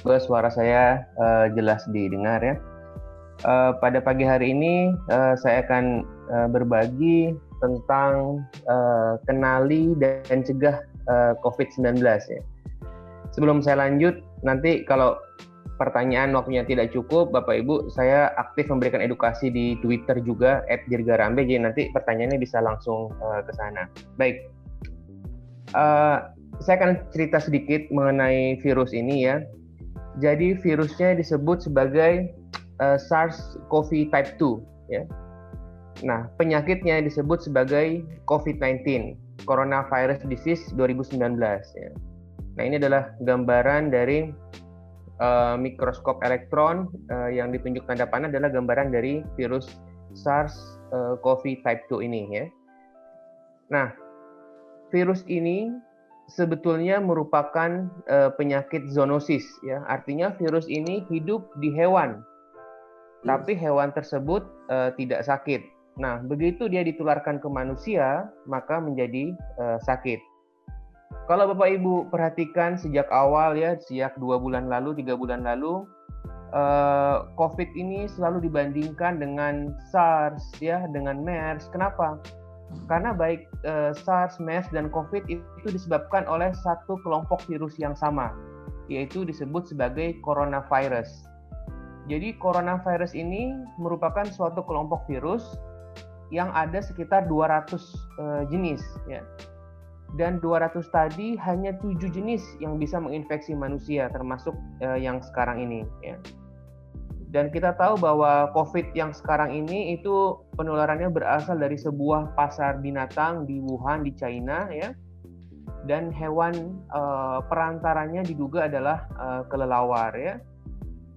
Semoga suara saya jelas didengar ya. Pada pagi hari ini saya akan berbagi tentang kenali dan cegah COVID-19 ya. Sebelum saya lanjut, nanti kalau pertanyaan waktunya tidak cukup, Bapak Ibu, saya aktif memberikan edukasi di Twitter juga @dirgarambe, jadi nanti pertanyaannya bisa langsung ke sana. Baik, saya akan cerita sedikit mengenai virus ini ya. Jadi virusnya disebut sebagai SARS-CoV type 2 ya. Nah, penyakitnya disebut sebagai COVID-19, Coronavirus Disease 2019 ya. Nah, ini adalah gambaran dari mikroskop elektron yang ditunjuk tanda panah adalah gambaran dari virus SARS-CoV type 2 ini ya. Nah, virus ini sebetulnya merupakan penyakit zoonosis ya. Artinya virus ini hidup di hewan. Tapi hewan tersebut tidak sakit. Nah, begitu dia ditularkan ke manusia, maka menjadi sakit. Kalau Bapak Ibu perhatikan sejak awal ya, sejak 2 bulan lalu, 3 bulan lalu, COVID ini selalu dibandingkan dengan SARS ya, dengan MERS. Kenapa? Karena baik SARS, MERS, dan COVID itu disebabkan oleh satu kelompok virus yang sama, yaitu disebut sebagai coronavirus. Jadi coronavirus ini merupakan suatu kelompok virus yang ada sekitar 200 jenis ya. Dan 200 tadi hanya 7 jenis yang bisa menginfeksi manusia, termasuk yang sekarang ini ya. Dan kita tahu bahwa COVID yang sekarang ini itu penularannya berasal dari sebuah pasar binatang di Wuhan di China ya. Dan hewan perantaranya diduga adalah kelelawar ya.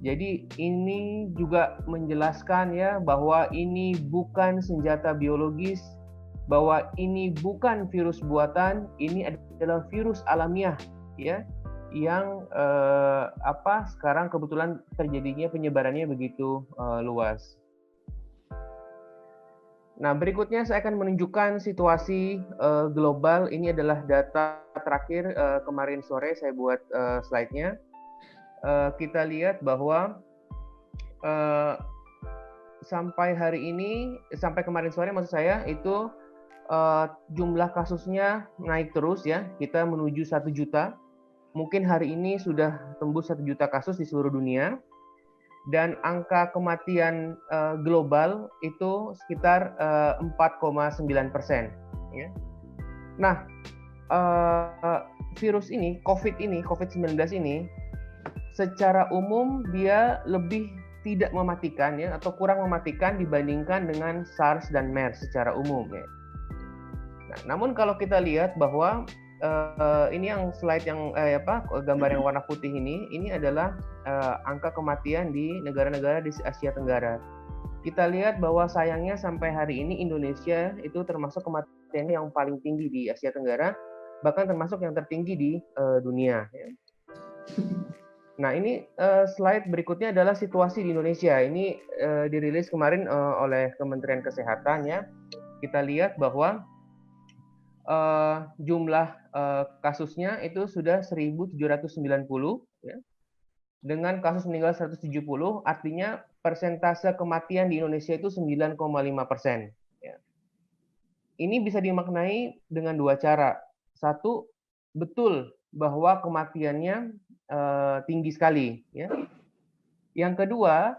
Jadi ini juga menjelaskan ya bahwa ini bukan senjata biologis, bahwa ini bukan virus buatan, ini adalah virus alamiah ya, yang sekarang kebetulan terjadinya penyebarannya begitu luas. Nah, berikutnya saya akan menunjukkan situasi global. Ini adalah data terakhir kemarin sore saya buat slide-nya. Kita lihat bahwa sampai hari ini, sampai kemarin sore maksud saya, itu jumlah kasusnya naik terus ya. Kita menuju 1 juta. Mungkin hari ini sudah tembus 1 juta kasus di seluruh dunia. Dan angka kematian global itu sekitar 4,9%. Ya. Nah, virus ini, COVID-19 ini, secara umum dia lebih tidak mematikan ya, atau kurang mematikan dibandingkan dengan SARS dan MERS secara umum ya. Nah, namun kalau kita lihat bahwa ini yang slide yang gambar yang warna putih ini adalah angka kematian di negara-negara di Asia Tenggara. Kita lihat bahwa sayangnya sampai hari ini Indonesia itu termasuk kematiannya yang paling tinggi di Asia Tenggara, bahkan termasuk yang tertinggi di dunia ya. Nah, ini slide berikutnya adalah situasi di Indonesia. Ini dirilis kemarin oleh Kementerian Kesehatan ya. Kita lihat bahwa jumlah kasusnya itu sudah 1.790 ya. Dengan kasus meninggal 170, artinya persentase kematian di Indonesia itu 9,5%. Ya. Ini bisa dimaknai dengan 2 cara. Satu, betul bahwa kematiannya tinggi sekali ya. Yang kedua,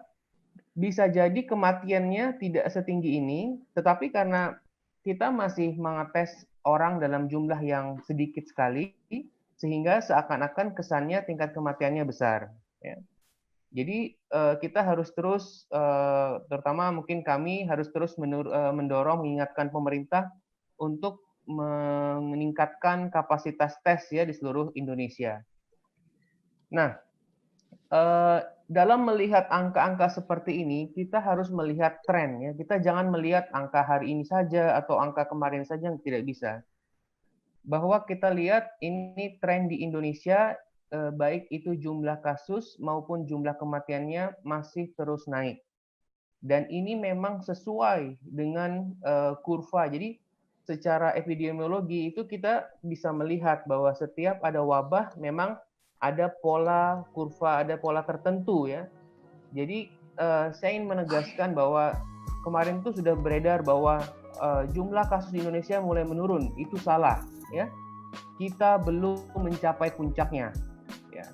bisa jadi kematiannya tidak setinggi ini, tetapi karena kita masih mengetes orang dalam jumlah yang sedikit sekali, sehingga seakan-akan kesannya tingkat kematiannya besar ya. Jadi kita harus terus, terutama mungkin kami harus terus mendorong, mengingatkan pemerintah untuk meningkatkan kapasitas tes ya di seluruh Indonesia. Nah, dalam melihat angka-angka seperti ini, kita harus melihat tren ya. Kita jangan melihat angka hari ini saja atau angka kemarin saja, tidak bisa. Bahwa kita lihat ini tren di Indonesia, baik itu jumlah kasus maupun jumlah kematiannya masih terus naik. Dan ini memang sesuai dengan kurva. Jadi secara epidemiologi itu kita bisa melihat bahwa setiap ada wabah memang ada pola kurva, ada pola tertentu ya. Jadi saya ingin menegaskan bahwa kemarin itu sudah beredar bahwa jumlah kasus di Indonesia mulai menurun. Itu salah ya. Kita belum mencapai puncaknya ya.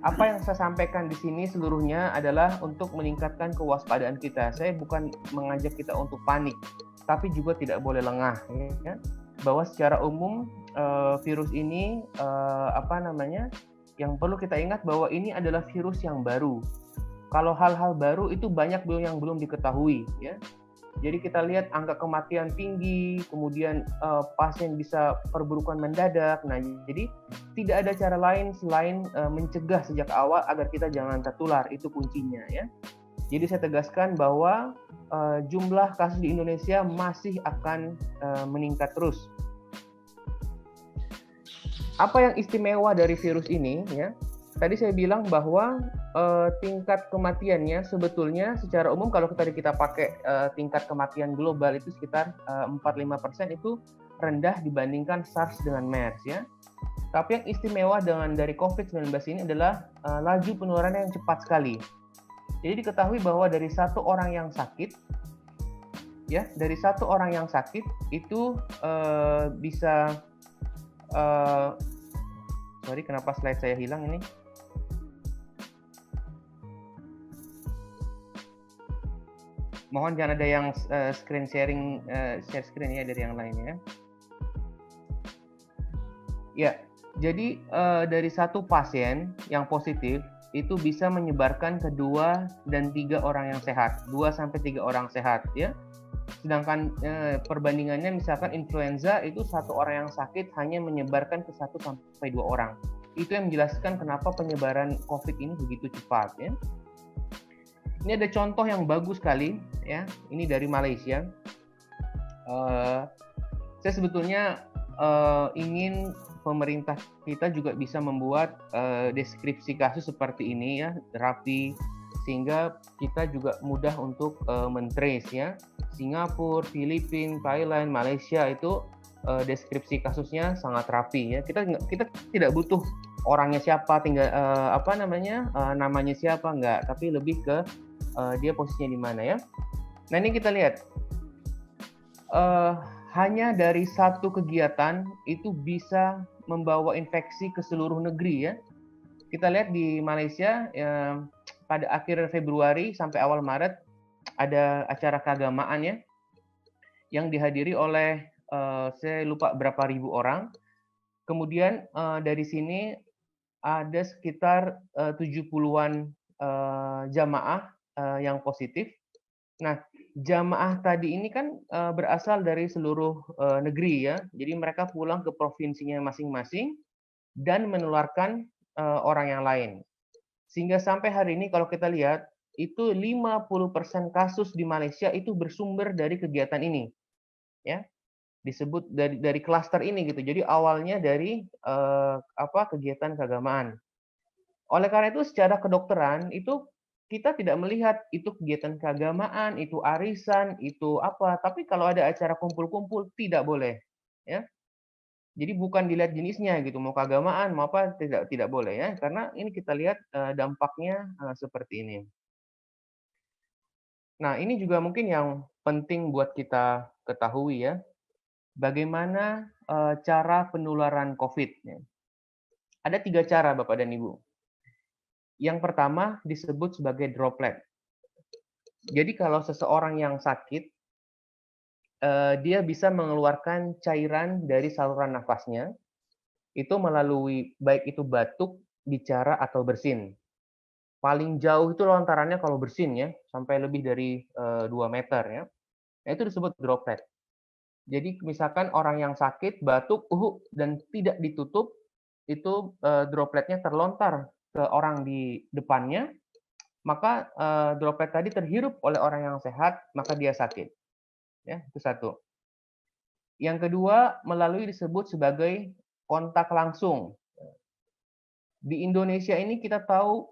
Apa yang saya sampaikan di sini seluruhnya adalah untuk meningkatkan kewaspadaan kita. Saya bukan mengajak kita untuk panik, tapi juga tidak boleh lengah ya. Bahwa secara umum virus ini yang perlu kita ingat bahwa ini adalah virus yang baru. Kalau hal-hal baru itu banyak yang belum diketahui ya. Jadi kita lihat angka kematian tinggi, kemudian pasien bisa perburukan mendadak. Nah, jadi tidak ada cara lain selain mencegah sejak awal agar kita jangan tertular. Itu kuncinya ya. Jadi saya tegaskan bahwa jumlah kasus di Indonesia masih akan meningkat terus. Apa yang istimewa dari virus ini ya? Tadi saya bilang bahwa tingkat kematiannya sebetulnya secara umum kalau tadi kita pakai tingkat kematian global itu sekitar 4-5% itu rendah dibandingkan SARS dengan MERS ya. Tapi yang istimewa dari COVID-19 ini adalah laju penularannya yang cepat sekali. Jadi diketahui bahwa dari satu orang yang sakit itu bisa sorry kenapa slide saya hilang ini. Mohon jangan ada yang screen sharing, share screen ya dari yang lainnya. Ya, jadi dari satu pasien yang positif itu bisa menyebarkan ke 2 dan 3 orang yang sehat, 2-3 orang sehat ya. Sedangkan perbandingannya misalkan influenza itu 1 orang yang sakit hanya menyebarkan ke 1-2 orang. Itu yang menjelaskan kenapa penyebaran COVID ini begitu cepat ya. Ini ada contoh yang bagus sekali ya. Ini dari Malaysia. Saya sebetulnya ingin pemerintah kita juga bisa membuat deskripsi kasus seperti ini ya, rapi, sehingga kita juga mudah untuk men-trace ya. Singapura, Filipina, Thailand, Malaysia itu deskripsi kasusnya sangat rapi ya. Kita tidak butuh orangnya siapa, tinggal namanya siapa, enggak, tapi lebih ke dia posisinya di mana ya. Nah ini kita lihat hanya dari satu kegiatan itu bisa membawa infeksi ke seluruh negeri ya. Kita lihat di Malaysia pada akhir Februari sampai awal Maret ada acara keagamaan ya yang dihadiri oleh saya lupa berapa ribu orang. Kemudian dari sini ada sekitar 70-an jamaah yang positif. Nah, jamaah tadi ini kan berasal dari seluruh negeri ya. Jadi mereka pulang ke provinsinya masing-masing dan menularkan orang yang lain. Sehingga sampai hari ini kalau kita lihat itu 50% kasus di Malaysia itu bersumber dari kegiatan ini. Ya. Disebut dari klaster ini gitu. Jadi awalnya dari kegiatan keagamaan. Oleh karena itu secara kedokteran itu kita tidak melihat itu kegiatan keagamaan, itu arisan, itu apa. Tapi kalau ada acara kumpul-kumpul tidak boleh, ya. Jadi bukan dilihat jenisnya gitu, mau keagamaan, mau apa tidak boleh ya. Karena ini kita lihat dampaknya seperti ini. Nah ini juga mungkin yang penting buat kita ketahui ya. Bagaimana cara penularan COVID? Ya. Ada 3 cara Bapak dan Ibu. Yang pertama disebut sebagai droplet. Jadi kalau seseorang yang sakit, dia bisa mengeluarkan cairan dari saluran nafasnya, itu melalui baik itu batuk, bicara, atau bersin. Paling jauh itu lontarannya kalau bersin ya, sampai lebih dari 2 meter ya. Nah, itu disebut droplet. Jadi misalkan orang yang sakit, batuk, dan tidak ditutup, itu dropletnya terlontar ke orang di depannya, maka droplet tadi terhirup oleh orang yang sehat, maka dia sakit. Ya, itu satu. Yang kedua, melalui disebut sebagai kontak langsung. Di Indonesia ini kita tahu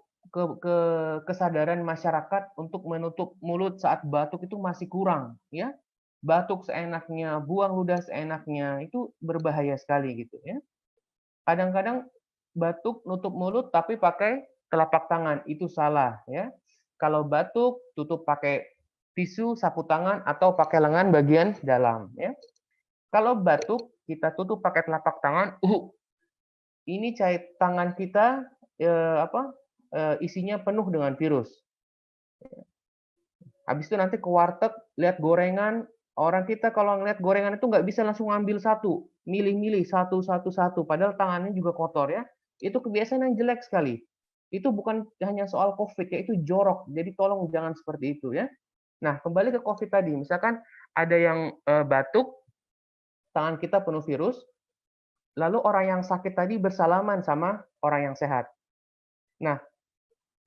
kesadaran masyarakat untuk menutup mulut saat batuk itu masih kurang, ya. Batuk seenaknya, buang ludah seenaknya, itu berbahaya sekali gitu ya. Kadang-kadang batuk nutup mulut tapi pakai telapak tangan, itu salah ya. Kalau batuk tutup pakai tisu, sapu tangan atau pakai lengan bagian dalam ya. Kalau batuk kita tutup pakai telapak tangan, ini tangan kita isinya penuh dengan virus. Habis itu nanti ke warteg, lihat gorengan, orang kita kalau ngelihat gorengan itu nggak bisa langsung ambil satu, milih-milih satu, padahal tangannya juga kotor ya. Itu kebiasaan yang jelek sekali. Itu bukan hanya soal COVID ya, itu jorok. Jadi tolong jangan seperti itu ya. Nah, kembali ke COVID tadi, misalkan ada yang batuk, tangan kita penuh virus, lalu orang yang sakit tadi bersalaman sama orang yang sehat. Nah,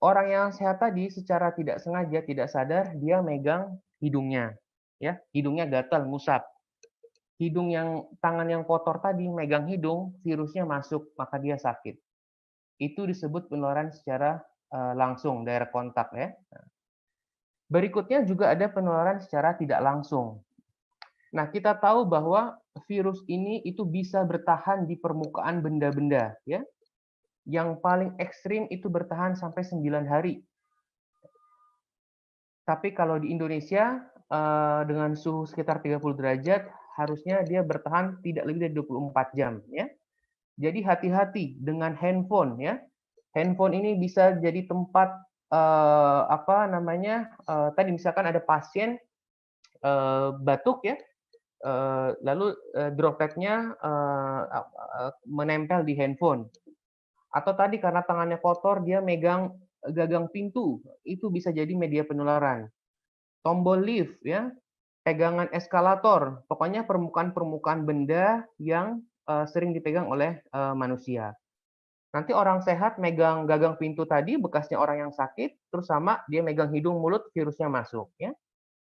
orang yang sehat tadi secara tidak sengaja, tidak sadar, dia megang hidungnya. Ya, hidungnya gatal, ngusap. Tangan yang kotor tadi megang hidung, virusnya masuk, maka dia sakit. Itu disebut penularan secara langsung, direct kontak ya. Berikutnya juga ada penularan secara tidak langsung. Nah, kita tahu bahwa virus ini itu bisa bertahan di permukaan benda-benda ya. Yang paling ekstrim itu bertahan sampai 9 hari. Tapi kalau di Indonesia dengan suhu sekitar 30 derajat harusnya dia bertahan tidak lebih dari 24 jam ya. Jadi hati-hati dengan handphone ya. Handphone ini bisa jadi tempat tadi misalkan ada pasien batuk ya. Lalu dropletnya menempel di handphone. Atau tadi karena tangannya kotor dia megang gagang pintu, itu bisa jadi media penularan. Tombol lift ya, pegangan eskalator, pokoknya permukaan-permukaan benda yang sering dipegang oleh manusia. Nanti orang sehat megang gagang pintu tadi, bekasnya orang yang sakit, terus sama dia megang hidung mulut, virusnya masuk ya.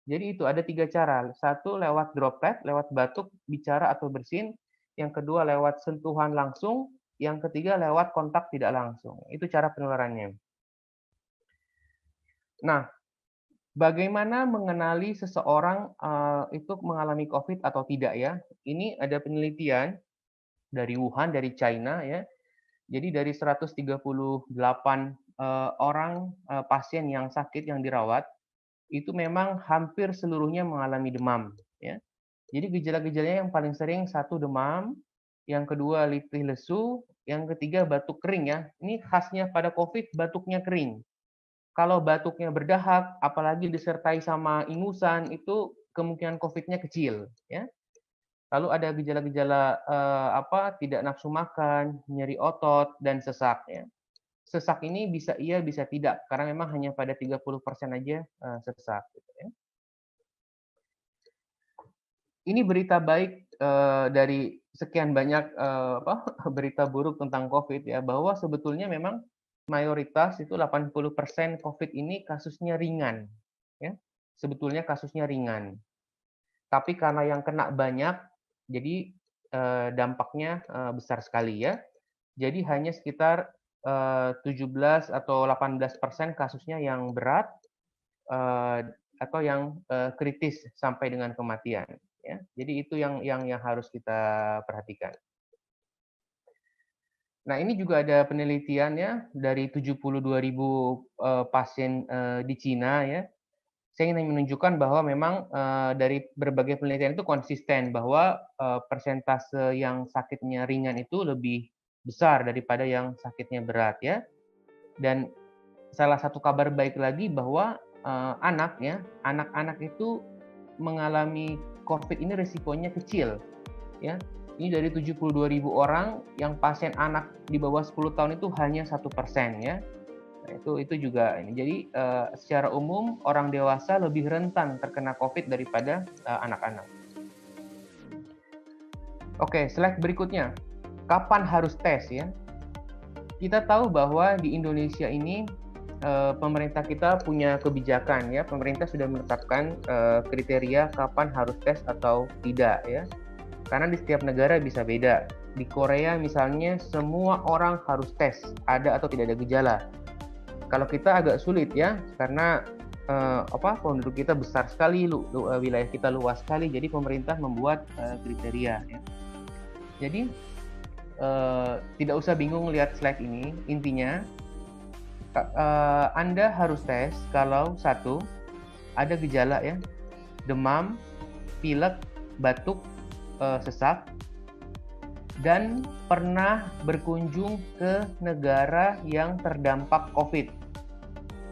Jadi itu ada 3 cara. Satu lewat droplet, lewat batuk, bicara atau bersin. Yang kedua lewat sentuhan langsung. Yang ketiga lewat kontak tidak langsung. Itu cara penularannya. Nah, bagaimana mengenali seseorang itu mengalami COVID atau tidak ya? Ini ada penelitian dari Wuhan, dari China ya. Jadi dari 138 orang pasien yang sakit yang dirawat, itu memang hampir seluruhnya mengalami demam ya. Jadi gejala-gejalanya yang paling sering satu demam, yang kedua letih lesu, yang ketiga batuk kering ya. Ini khasnya pada COVID, batuknya kering. Kalau batuknya berdahak, apalagi disertai sama ingusan, itu kemungkinan COVID-nya kecil ya. Lalu ada gejala-gejala tidak nafsu makan, nyeri otot dan sesak ya. Sesak ini bisa iya, bisa tidak, karena memang hanya pada 30% aja sesak. Gitu ya. Ini berita baik dari sekian banyak berita buruk tentang COVID ya, bahwa sebetulnya memang mayoritas itu 80% COVID ini kasusnya ringan. Ya. Sebetulnya kasusnya ringan. Tapi karena yang kena banyak, jadi dampaknya besar sekali ya. Jadi hanya sekitar 17 atau 18% kasusnya yang berat atau yang kritis sampai dengan kematian. Ya. Jadi itu yang harus kita perhatikan. Nah, ini juga ada penelitian ya dari 72.000 pasien di Cina ya. Saya ingin menunjukkan bahwa memang dari berbagai penelitian itu konsisten bahwa persentase yang sakitnya ringan itu lebih besar daripada yang sakitnya berat ya. Dan salah satu kabar baik lagi bahwa anak-anak itu mengalami COVID ini risikonya kecil ya. Ini dari 72.000 orang yang pasien anak di bawah 10 tahun itu hanya 1% ya. Nah, itu juga ini. Jadi secara umum orang dewasa lebih rentan terkena COVID daripada anak-anak. Oke, slide berikutnya. Kapan harus tes ya? Kita tahu bahwa di Indonesia ini pemerintah kita punya kebijakan ya. Pemerintah sudah menetapkan kriteria kapan harus tes atau tidak ya. Karena di setiap negara bisa beda. Di Korea misalnya semua orang harus tes, ada atau tidak ada gejala. Kalau kita agak sulit ya, karena penduduk kita besar sekali, wilayah kita luas sekali, jadi pemerintah membuat kriteria. Ya. Jadi tidak usah bingung lihat slide ini. Intinya Anda harus tes kalau satu ada gejala ya, demam, pilek, batuk, sesak, dan pernah berkunjung ke negara yang terdampak COVID.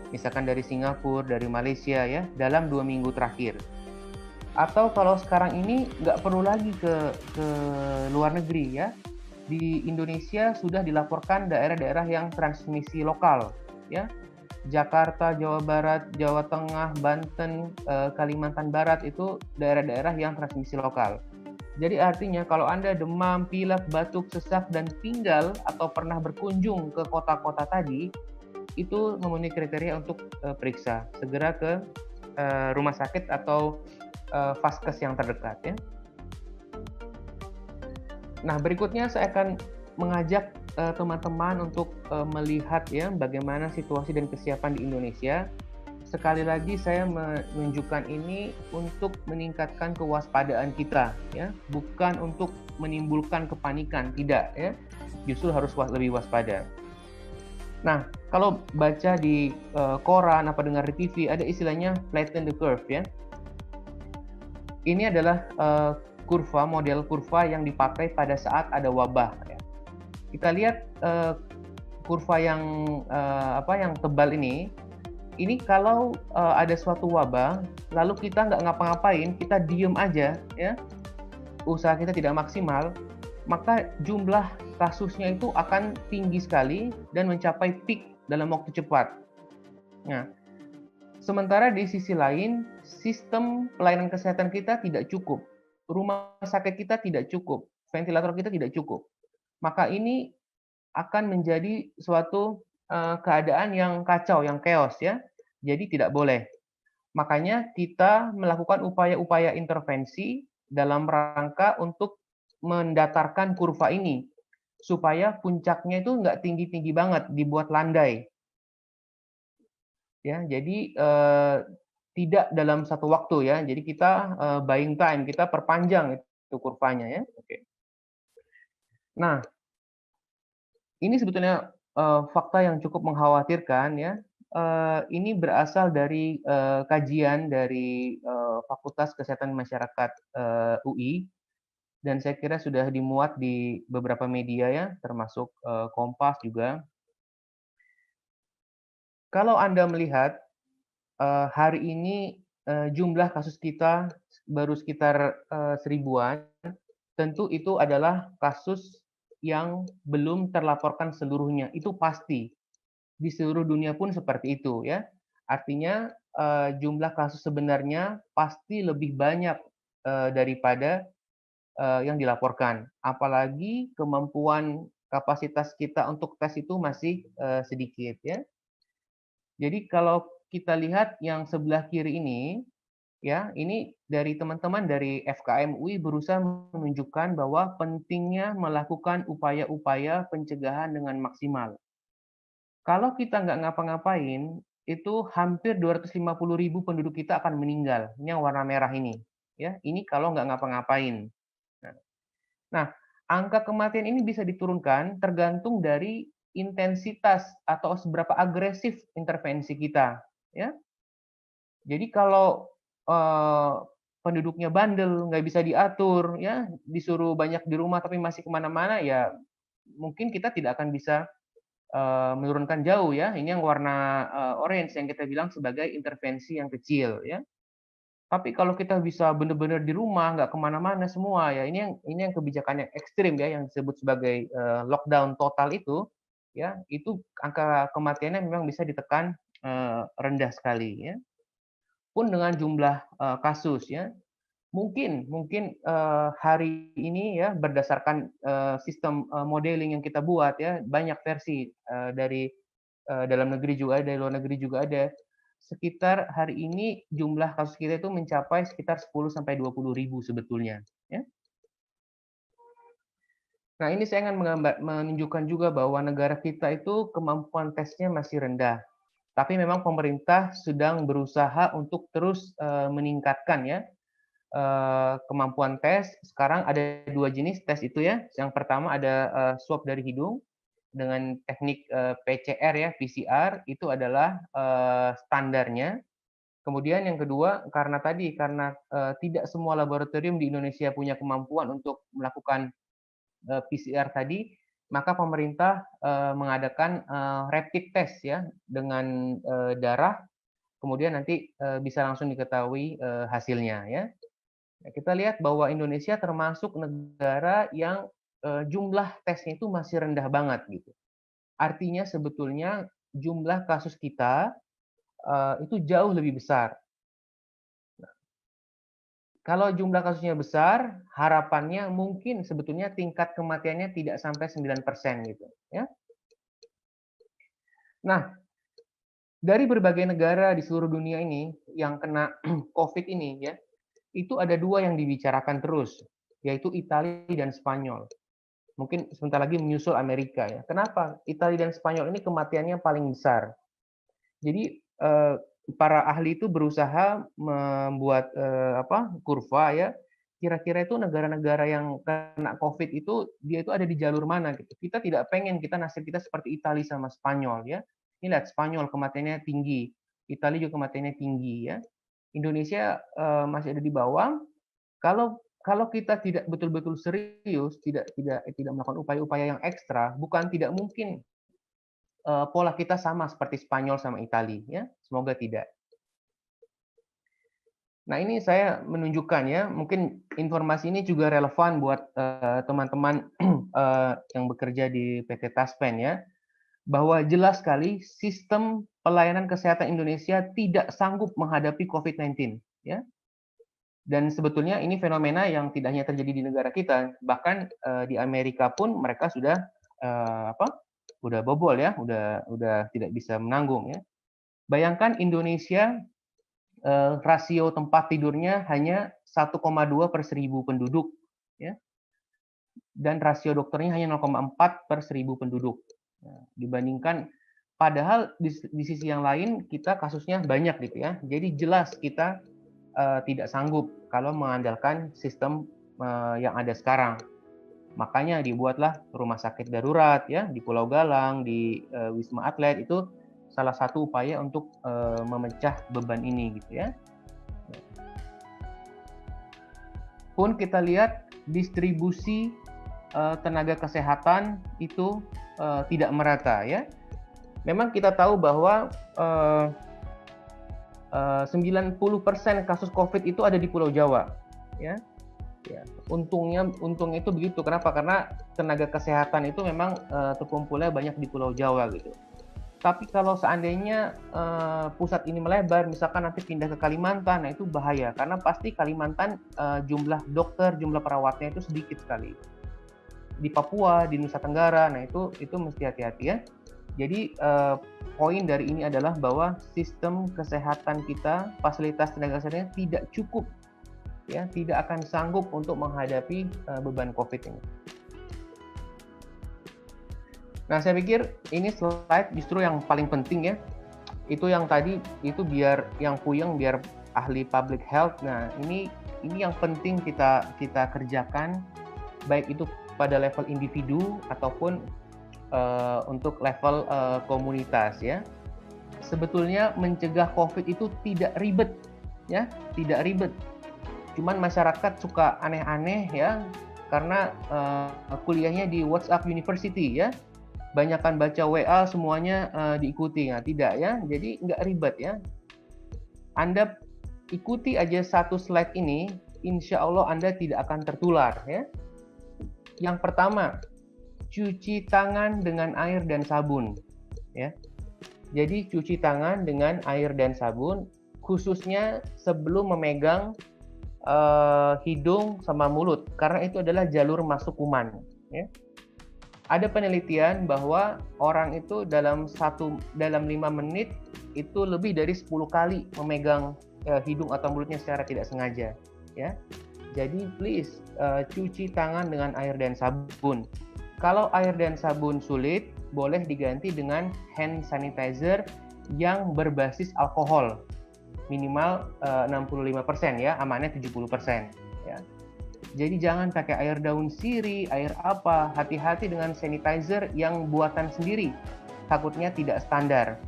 Misalkan dari Singapura, dari Malaysia ya, dalam 2 minggu terakhir. Atau kalau sekarang ini nggak perlu lagi ke luar negeri ya. Di Indonesia sudah dilaporkan daerah-daerah yang transmisi lokal ya. Jakarta, Jawa Barat, Jawa Tengah, Banten, Kalimantan Barat itu daerah-daerah yang transmisi lokal. Jadi artinya kalau Anda demam, pilek, batuk, sesak, dan tinggal atau pernah berkunjung ke kota-kota tadi, itu memenuhi kriteria untuk periksa. Segera ke rumah sakit atau vaskes yang terdekat ya. Nah, berikutnya saya akan mengajak teman-teman untuk melihat ya bagaimana situasi dan kesiapan di Indonesia. Sekali lagi saya menunjukkan ini untuk meningkatkan kewaspadaan kita ya, bukan untuk menimbulkan kepanikan, tidak ya. Justru harus lebih waspada. Nah, kalau baca di koran apa dengar di TV ada istilahnya flatten the curve ya. Ini adalah model kurva yang dipakai pada saat ada wabah. Ya. Kita lihat kurva yang tebal ini kalau ada suatu wabah, lalu kita nggak ngapa-ngapain, kita diem aja, ya, usaha kita tidak maksimal, maka jumlah kasusnya itu akan tinggi sekali dan mencapai peak dalam waktu cepat. Nah, sementara di sisi lain, sistem pelayanan kesehatan kita tidak cukup. Rumah sakit kita tidak cukup. Ventilator kita tidak cukup. Maka ini akan menjadi suatu keadaan yang kacau, yang chaos ya. Jadi tidak boleh. Makanya kita melakukan upaya-upaya intervensi dalam rangka untuk mendatarkan kurva ini. Supaya puncaknya itu nggak tinggi-tinggi banget, dibuat landai. Ya, jadi tidak dalam satu waktu ya. Jadi kita buying time, kita perpanjang itu kurvanya ya. Oke. Nah, ini sebetulnya fakta yang cukup mengkhawatirkan ya. Ini berasal dari kajian dari Fakultas Kesehatan Masyarakat UI dan saya kira sudah dimuat di beberapa media ya, termasuk Kompas juga. Kalau Anda melihat hari ini jumlah kasus kita baru sekitar 1000-an, tentu itu adalah kasus yang belum terlaporkan seluruhnya. Itu pasti. Di seluruh dunia pun seperti itu ya. Artinya jumlah kasus sebenarnya pasti lebih banyak daripada yang dilaporkan. Apalagi kemampuan kapasitas kita untuk tes itu masih sedikit ya. Jadi kalau kita lihat yang sebelah kiri ini, ya ini dari teman-teman dari FKM UI berusaha menunjukkan bahwa pentingnya melakukan upaya-upaya pencegahan dengan maksimal. Kalau kita nggak ngapa-ngapain, itu hampir 250.000 penduduk kita akan meninggal. Ini yang warna merah ini. Ya, ini kalau nggak ngapa-ngapain. Nah, angka kematian ini bisa diturunkan tergantung dari intensitas atau seberapa agresif intervensi kita. Ya, jadi kalau penduduknya bandel, nggak bisa diatur, ya disuruh banyak di rumah tapi masih kemana-mana, ya mungkin kita tidak akan bisa menurunkan jauh ya. Ini yang warna orange yang kita bilang sebagai intervensi yang kecil ya. Tapi kalau kita bisa benar-benar di rumah, nggak kemana-mana semua ya, ini yang kebijakan yang ekstrim ya, yang disebut sebagai lockdown total itu, ya itu angka kematiannya memang bisa ditekan rendah sekali ya. Pun dengan jumlah kasus ya, mungkin hari ini ya berdasarkan sistem modeling yang kita buat ya, banyak versi dari dalam negeri juga ada, dari luar negeri juga ada. Sekitar hari ini jumlah kasus kita itu mencapai sekitar 10 sampai 20.000 sebetulnya ya. Nah, ini saya ingin menunjukkan juga bahwa negara kita itu kemampuan tesnya masih rendah. Tapi memang pemerintah sedang berusaha untuk terus meningkatkan ya. kemampuan tes. Sekarang ada 2 jenis tes itu ya. Yang pertama ada swab dari hidung dengan teknik PCR ya, PCR itu adalah standarnya. Kemudian yang kedua, karena tidak semua laboratorium di Indonesia punya kemampuan untuk melakukan PCR tadi, maka pemerintah mengadakan rapid test ya dengan darah, kemudian nanti bisa langsung diketahui hasilnya ya. Nah, kita lihat bahwa Indonesia termasuk negara yang jumlah tesnya itu masih rendah banget gitu. Artinya sebetulnya jumlah kasus kita itu jauh lebih besar. Kalau jumlah kasusnya besar, harapannya mungkin sebetulnya tingkat kematiannya tidak sampai 9% gitu ya. Nah, dari berbagai negara di seluruh dunia ini yang kena COVID ini ya, itu ada 2 yang dibicarakan terus, yaitu Italia dan Spanyol. Mungkin sebentar lagi menyusul Amerika ya. Kenapa? Italia dan Spanyol ini kematiannya paling besar. Jadi para ahli itu berusaha membuat kurva ya. Kira-kira itu negara-negara yang kena COVID itu dia itu ada di jalur mana gitu. Kita tidak pengen nasib kita seperti Italia sama Spanyol ya. Ini lihat Spanyol kematiannya tinggi, Italia juga kematiannya tinggi ya. Indonesia masih ada di bawah. Kalau kita tidak betul-betul serius, tidak melakukan upaya-upaya yang ekstra, bukan tidak mungkin pola kita sama seperti Spanyol sama Italia ya. Semoga tidak. Nah, ini saya menunjukkan ya, mungkin informasi ini juga relevan buat teman-teman yang bekerja di PT Taspen ya, bahwa jelas sekali sistem pelayanan kesehatan Indonesia tidak sanggup menghadapi COVID-19 ya. Dan sebetulnya ini fenomena yang tidak hanya terjadi di negara kita, bahkan di Amerika pun mereka sudah udah bobol ya, udah tidak bisa menanggung ya. Bayangkan Indonesia rasio tempat tidurnya hanya 1,2 per 1000 penduduk ya. Dan rasio dokternya hanya 0,4 per 1000 penduduk. Nah, dibandingkan padahal di sisi yang lain kita kasusnya banyak gitu ya. Jadi jelas kita tidak sanggup kalau mengandalkan sistem yang ada sekarang. Makanya dibuatlah rumah sakit darurat ya di Pulau Galang, di Wisma Atlet, itu salah satu upaya untuk memecah beban ini gitu ya. Pun kita lihat distribusi tenaga kesehatan itu tidak merata ya. Memang kita tahu bahwa 90% kasus COVID itu ada di Pulau Jawa ya. Ya, untungnya itu begitu. Kenapa? Karena tenaga kesehatan itu memang terkumpulnya banyak di Pulau Jawa gitu. Tapi kalau seandainya pusat ini melebar, misalkan nanti pindah ke Kalimantan, nah itu bahaya karena pasti Kalimantan jumlah dokter, jumlah perawatnya itu sedikit sekali. Di Papua, di Nusa Tenggara, nah itu mesti hati-hati ya. Jadi poin dari ini adalah bahwa sistem kesehatan kita, fasilitas tenaga kesehatannya tidak cukup ya, tidak akan sanggup untuk menghadapi beban COVID ini. Nah, saya pikir ini slide justru yang paling penting ya. Itu yang tadi itu biar yang puyeng biar ahli public health. Nah, ini yang penting kita kerjakan baik itu pada level individu ataupun untuk level komunitas ya. Sebetulnya mencegah COVID itu tidak ribet ya, tidak ribet. Cuman masyarakat suka aneh-aneh ya karena kuliahnya di WhatsApp University ya. Banyakan baca WA semuanya diikuti. Nah, tidak ya. Jadi nggak ribet ya. Anda ikuti aja satu slide ini, insya Allah Anda tidak akan tertular ya. Yang pertama, cuci tangan dengan air dan sabun ya. Jadi cuci tangan dengan air dan sabun khususnya sebelum memegang hidung sama mulut karena itu adalah jalur masuk kuman ya. Ada penelitian bahwa orang itu dalam 5 menit itu lebih dari 10 kali memegang hidung atau mulutnya secara tidak sengaja ya. Jadi please cuci tangan dengan air dan sabun. Kalau air dan sabun sulit, boleh diganti dengan hand sanitizer yang berbasis alkohol minimal 65% ya, amannya 70% ya. Jadi jangan pakai air daun sirih, air apa, hati-hati dengan sanitizer yang buatan sendiri, takutnya tidak standar.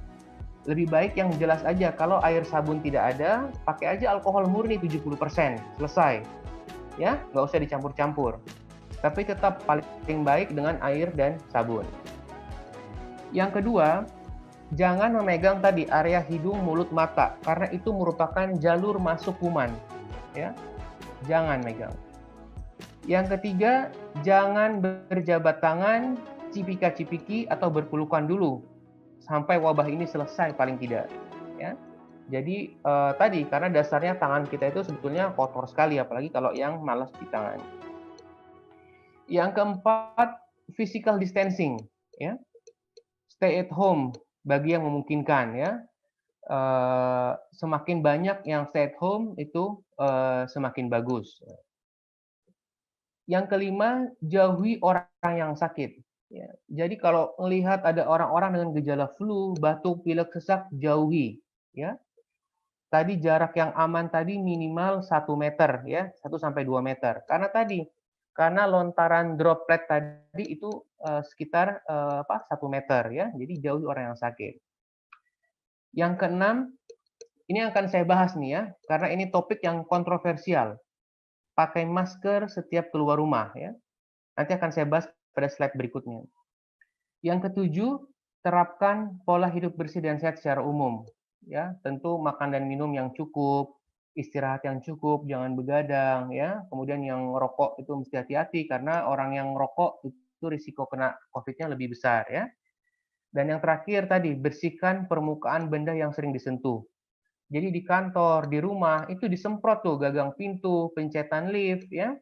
Lebih baik yang jelas aja, kalau air sabun tidak ada, pakai aja alkohol murni 70%, selesai. Ya, nggak usah dicampur-campur. Tapi tetap paling baik dengan air dan sabun. Yang kedua, jangan memegang tadi area hidung, mulut, mata, karena itu merupakan jalur masuk kuman. Ya, jangan megang. Yang ketiga, jangan berjabat tangan, cipika-cipiki atau berpelukan dulu sampai wabah ini selesai paling tidak. Ya, jadi tadi karena dasarnya tangan kita itu sebetulnya kotor sekali, apalagi kalau yang malas di tangan. Yang keempat, physical distancing, ya, stay at home bagi yang memungkinkan, ya. Semakin banyak yang stay at home itu semakin bagus. Yang kelima, jauhi orang yang sakit. Ya. Jadi kalau melihat ada orang-orang dengan gejala flu, batuk, pilek, sesak, jauhi. Ya. Tadi jarak yang aman tadi minimal 1 meter, ya, 1-2 meter. Karena lontaran droplet tadi itu sekitar 1 meter, ya. Jadi jauhi orang yang sakit. Yang keenam, ini akan saya bahas nih ya, karena ini topik yang kontroversial. Pakai masker setiap keluar rumah, ya. Nanti akan saya bahas pada slide berikutnya. Yang ketujuh, terapkan pola hidup bersih dan sehat secara umum. Ya, tentu makan dan minum yang cukup, istirahat yang cukup, jangan begadang, ya. Kemudian yang rokok itu mesti hati-hati karena orang yang rokok itu risiko kena COVID-nya lebih besar, ya. Dan yang terakhir tadi, bersihkan permukaan benda yang sering disentuh. Jadi di kantor, di rumah itu disemprot tuh gagang pintu, pencetan lift, ya.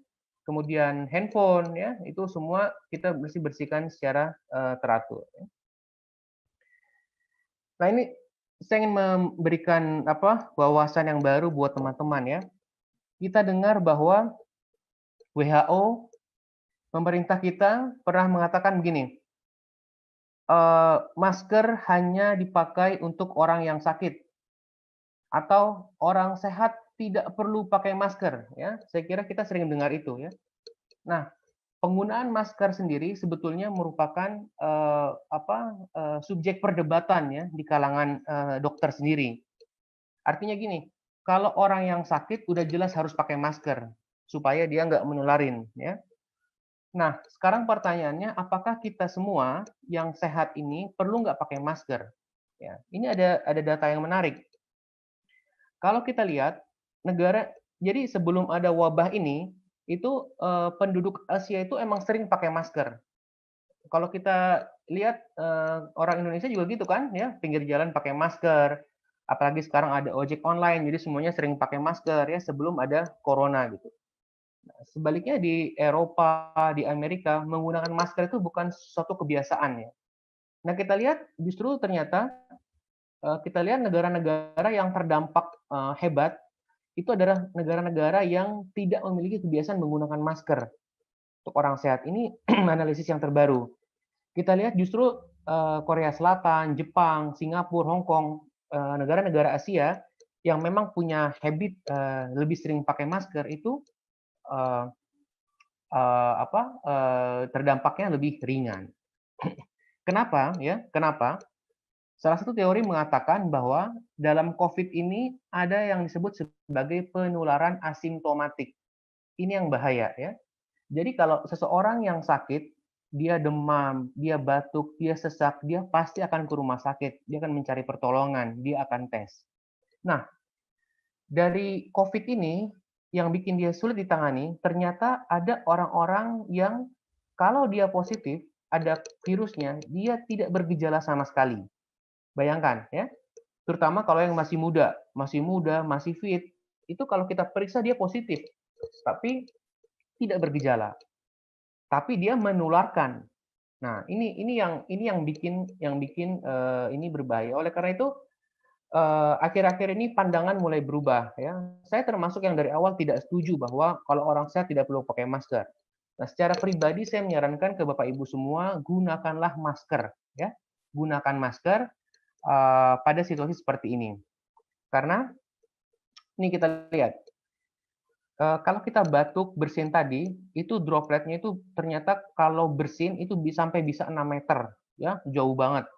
Kemudian handphone, ya, itu semua kita bersihkan secara teratur. Nah, ini saya ingin memberikan wawasan yang baru buat teman-teman ya. Kita dengar bahwa WHO, pemerintah kita pernah mengatakan begini, masker hanya dipakai untuk orang yang sakit atau orang sehat tidak perlu pakai masker. Ya, saya kira kita sering dengar itu ya. Nah, penggunaan masker sendiri sebetulnya merupakan subjek perdebatan ya di kalangan dokter sendiri. Artinya gini, kalau orang yang sakit udah jelas harus pakai masker supaya dia nggak menularin, ya. Nah, sekarang pertanyaannya, apakah kita semua yang sehat ini perlu nggak pakai masker? Ya, ini ada data yang menarik. Kalau kita lihat negara, jadi sebelum ada wabah ini, itu penduduk Asia itu emang sering pakai masker. Kalau kita lihat orang Indonesia juga gitu kan, ya, pinggir jalan pakai masker. Apalagi sekarang ada ojek online, jadi semuanya sering pakai masker ya sebelum ada corona gitu. Nah, sebaliknya di Eropa, di Amerika menggunakan masker itu bukan suatu kebiasaan ya. Nah, kita lihat justru ternyata kita lihat negara-negara yang terdampak hebat itu adalah negara-negara yang tidak memiliki kebiasaan menggunakan masker untuk orang sehat. Ini analisis yang terbaru. Kita lihat justru Korea Selatan, Jepang, Singapura, Hong Kong, negara-negara Asia yang memang punya habit lebih sering pakai masker itu terdampaknya lebih ringan. Kenapa? Ya, kenapa? Salah satu teori mengatakan bahwa dalam COVID ini ada yang disebut sebagai penularan asimptomatik. Ini yang bahaya ya. Jadi kalau seseorang yang sakit, dia demam, dia batuk, dia sesak, dia pasti akan ke rumah sakit. Dia akan mencari pertolongan, dia akan tes. Nah, dari COVID ini yang bikin dia sulit ditangani, ternyata ada orang-orang yang kalau dia positif, ada virusnya, dia tidak bergejala sama sekali. Bayangkan ya, terutama kalau yang masih fit, itu kalau kita periksa dia positif, tapi tidak bergejala. Tapi dia menularkan. Nah, ini yang bikin ini berbahaya. Oleh karena itu akhir-akhir ini pandangan mulai berubah ya. Saya termasuk yang dari awal tidak setuju bahwa kalau orang sehat tidak perlu pakai masker. Nah, secara pribadi saya menyarankan ke Bapak Ibu semua gunakanlah masker ya. Gunakan masker pada situasi seperti ini. Karena Ini kita lihat. Kalau kita batuk bersin tadi, itu dropletnya itu ternyata kalau bersin itu sampai bisa 6 meter, ya, jauh banget.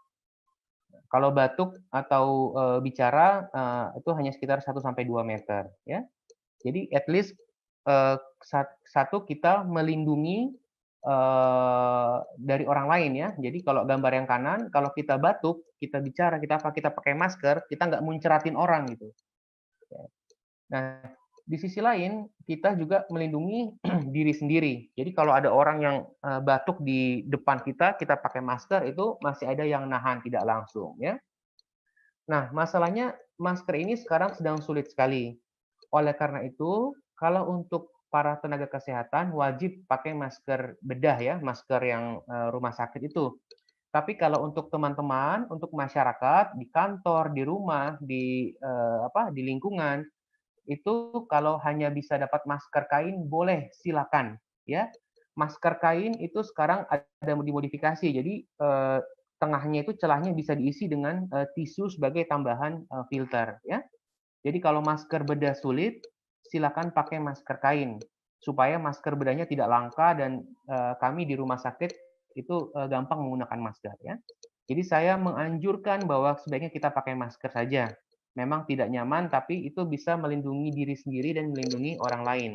Kalau batuk atau bicara itu hanya sekitar 1-2 meter, ya. Jadi at least satu kita melindungi dari orang lain ya. Jadi kalau gambar yang kanan, kalau kita batuk, kita bicara, kita pakai masker, kita nggak munceratin orang gitu. Nah, di sisi lain kita juga melindungi diri sendiri. Jadi kalau ada orang yang batuk di depan kita, kita pakai masker itu masih ada yang nahan tidak langsung ya. Nah, masalahnya masker ini sekarang sedang sulit sekali. Oleh karena itu, kalau untuk para tenaga kesehatan wajib pakai masker bedah ya, masker yang rumah sakit itu. Tapi kalau untuk teman-teman, untuk masyarakat di kantor, di rumah, di lingkungan, itu kalau hanya bisa dapat masker kain boleh silakan ya. Masker kain itu sekarang ada dimodifikasi. Jadi tengahnya itu celahnya bisa diisi dengan tisu sebagai tambahan filter ya. Jadi kalau masker bedah sulit, silakan pakai masker kain supaya masker bedahnya tidak langka dan kami di rumah sakit itu gampang menggunakan masker ya. Jadi saya menganjurkan bahwa sebaiknya kita pakai masker saja. Memang tidak nyaman tapi itu bisa melindungi diri sendiri dan melindungi orang lain.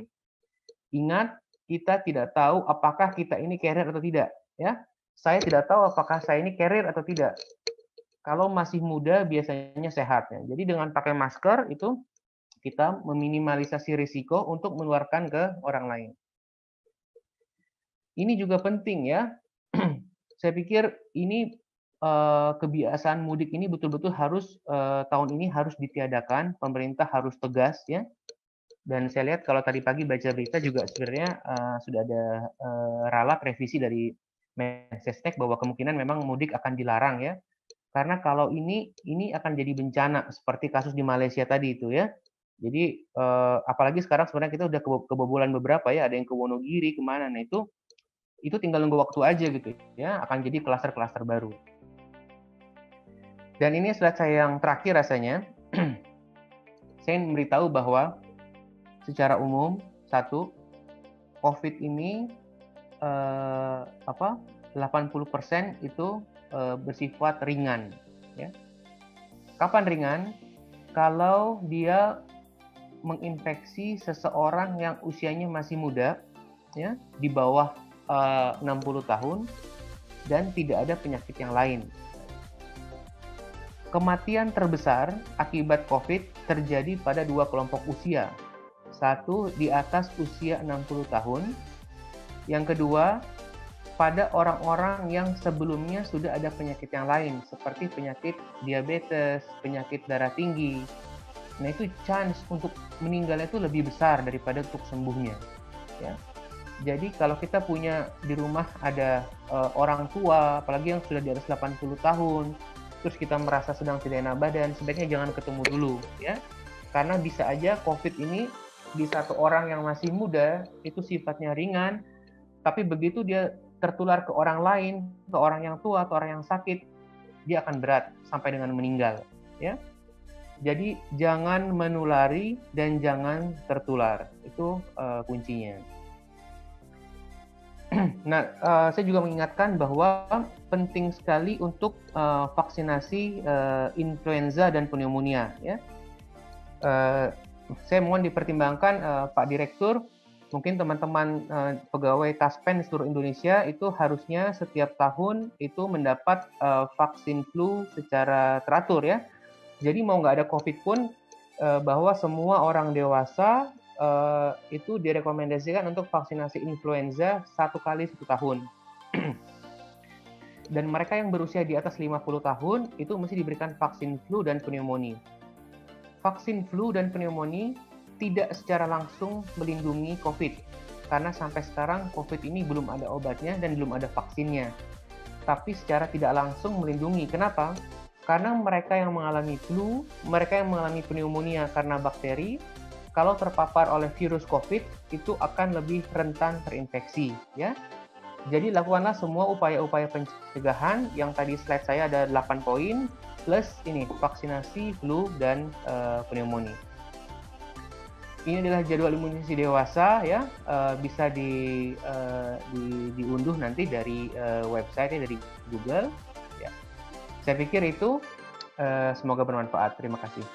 Ingat, kita tidak tahu apakah kita ini carrier atau tidak ya. Saya tidak tahu apakah saya ini carrier atau tidak. Kalau masih muda biasanya sehat ya. Jadi dengan pakai masker itu kita meminimalisasi risiko untuk menularkan ke orang lain. Ini juga penting ya. Saya pikir ini kebiasaan mudik ini betul-betul harus tahun ini harus ditiadakan, pemerintah harus tegas ya. Dan saya lihat kalau tadi pagi baca berita juga sebenarnya sudah ada ralat revisi dari Mensesnek bahwa kemungkinan memang mudik akan dilarang ya. Karena kalau ini akan jadi bencana seperti kasus di Malaysia tadi itu ya. Jadi apalagi sekarang sebenarnya kita udah kebobolan beberapa ya, ada yang ke Wonogiri kemana, nah itu tinggal nunggu waktu aja gitu ya, akan jadi klaster-klaster baru. Dan ini slide saya yang terakhir rasanya. Saya ingin memberitahu bahwa secara umum, satu, COVID ini 80% itu bersifat ringan. Ya. Kapan ringan? Kalau dia menginfeksi seseorang yang usianya masih muda, ya, di bawah 60 tahun, dan tidak ada penyakit yang lain. Kematian terbesar akibat COVID terjadi pada dua kelompok usia. Satu, di atas usia 60 tahun. Yang kedua, pada orang-orang yang sebelumnya sudah ada penyakit yang lain, seperti penyakit diabetes, penyakit darah tinggi. Nah, itu chance untuk meninggalnya itu lebih besar daripada untuk sembuhnya. Ya. Jadi kalau kita punya di rumah ada orang tua, apalagi yang sudah di atas 80 tahun, terus kita merasa sedang tidak enak badan, sebaiknya jangan ketemu dulu ya. Karena bisa aja COVID ini di satu orang yang masih muda itu sifatnya ringan, tapi begitu dia tertular ke orang lain, ke orang yang tua atau orang yang sakit, dia akan berat sampai dengan meninggal ya. Jadi jangan menulari dan jangan tertular. Itu kuncinya. Nah, saya juga mengingatkan bahwa penting sekali untuk vaksinasi influenza dan pneumonia. Ya. Saya mohon dipertimbangkan Pak Direktur, mungkin teman-teman pegawai Taspen di seluruh Indonesia itu harusnya setiap tahun itu mendapat vaksin flu secara teratur ya. Jadi mau nggak ada COVID pun, bahwa semua orang dewasa itu direkomendasikan untuk vaksinasi influenza 1 kali 1 tahun. Dan mereka yang berusia di atas 50 tahun itu mesti diberikan vaksin flu dan pneumonia. Vaksin flu dan pneumonia tidak secara langsung melindungi COVID, karena sampai sekarang COVID ini belum ada obatnya dan belum ada vaksinnya. Tapi secara tidak langsung melindungi. Kenapa? Karena mereka yang mengalami flu, mereka yang mengalami pneumonia karena bakteri, kalau terpapar oleh virus COVID itu akan lebih rentan terinfeksi, ya. Jadi lakukanlah semua upaya-upaya pencegahan yang tadi slide saya ada 8 poin plus ini vaksinasi flu dan pneumonia. Ini adalah jadwal imunisasi dewasa ya, bisa diunduh nanti dari website dari Google. Ya. Saya pikir itu semoga bermanfaat. Terima kasih.